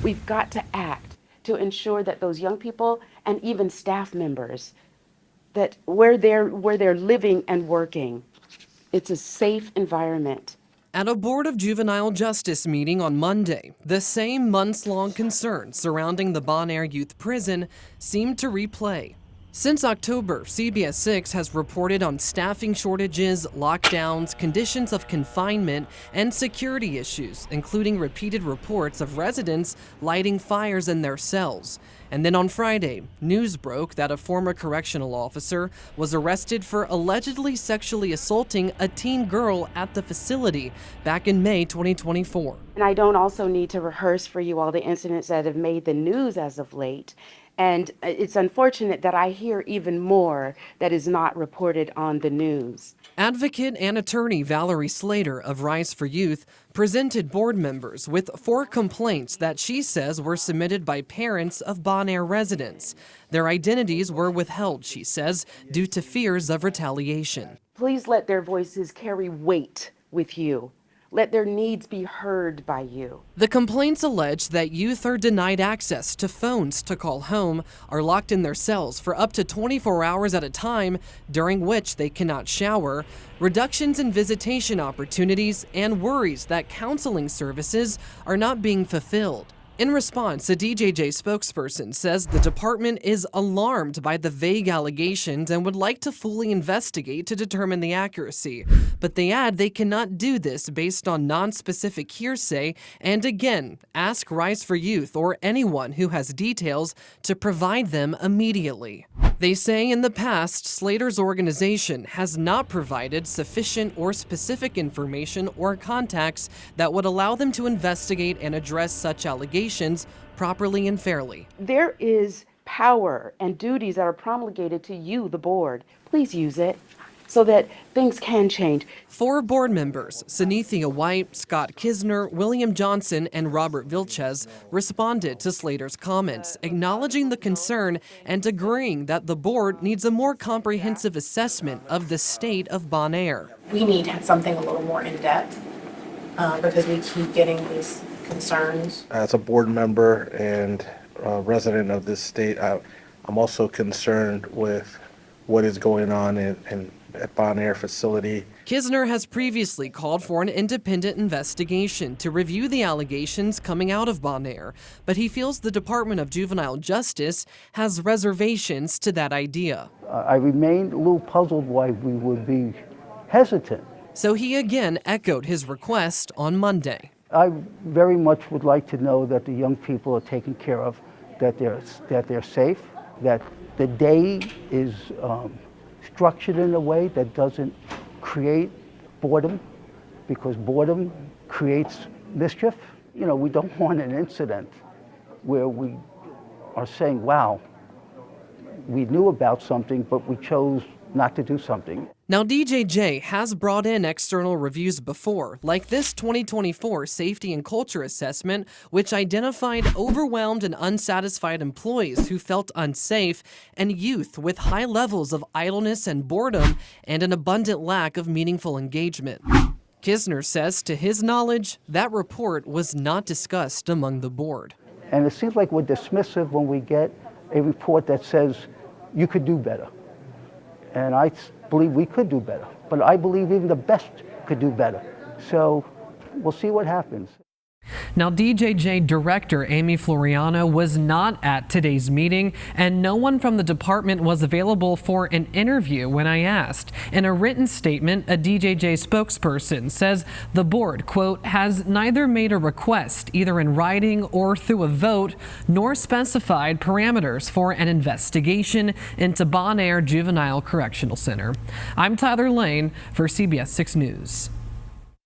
We've got to act to ensure that those young people and even staff members, that where they're living and working, it's a safe environment. At a Board of Juvenile Justice meeting on Monday, the same months-long concerns surrounding the Bonaire Youth Prison seemed to replay. Since October, CBS 6 has reported on staffing shortages, lockdowns, conditions of confinement, and security issues, including repeated reports of residents lighting fires in their cells. And then on Friday, news broke that a former correctional officer was arrested for allegedly sexually assaulting a teen girl at the facility back in May 2024. And I don't also need to rehearse for you all the incidents that have made the news as of late. And it's unfortunate that I hear even more that is not reported on the news. Advocate and attorney Valerie Slater of Rise for Youth presented board members with 4 complaints that she says were submitted by parents of Bonaire residents. Their identities were withheld, she says, due to fears of retaliation. Please let their voices carry weight with you. Let their needs be heard by you. The complaints allege that youth are denied access to phones to call home, are locked in their cells for up to 24 hours at a time, during which they cannot shower, reductions in visitation opportunities, and worries that counseling services are not being fulfilled. In response, a DJJ spokesperson says the department is alarmed by the vague allegations and would like to fully investigate to determine the accuracy. But they add they cannot do this based on non-specific hearsay and again, ask Rise for Youth or anyone who has details to provide them immediately. They say in the past, Slater's organization has not provided sufficient or specific information or contacts that would allow them to investigate and address such allegations properly and fairly. There is power and duties that are promulgated to you, the board. Please use it so that things can change. 4 board members, Sunithia White, Scott Kisner, William Johnson, and Robert Vilches, responded to Slater's comments, acknowledging the concern and agreeing that the board needs a more comprehensive assessment of the state of Bonaire. We need something a little more in-depth because we keep getting these concerns. As a board member and resident of this state, I'm also concerned with what is going on at Bonaire facility. Kisner has previously called for an independent investigation to review the allegations coming out of Bonaire, but he feels the Department of Juvenile Justice has reservations to that idea. I remain a little puzzled why we would be hesitant. So he again echoed his request on Monday. I very much would like to know that the young people are taken care of, that they're safe, that the day is structured in a way that doesn't create boredom, because boredom creates mischief. You know, we don't want an incident where we are saying, wow, we knew about something, but we chose not to do something. Now, DJJ has brought in external reviews before, like this 2024 Safety and Culture Assessment, which identified overwhelmed and unsatisfied employees who felt unsafe and youth with high levels of idleness and boredom and an abundant lack of meaningful engagement. Kisner says, to his knowledge, that report was not discussed among the board. And it seems like we're dismissive when we get a report that says you could do better. And I believe we could do better, but I believe even the best could do better. So we'll see what happens. Now, DJJ Director Amy Floriano was not at today's meeting, and no one from the department was available for an interview when I asked. In a written statement, a DJJ spokesperson says the board, quote, has neither made a request, either in writing or through a vote, nor specified parameters for an investigation into Bonaire Juvenile Correctional Center. I'm Tyler Lane for CBS 6 News.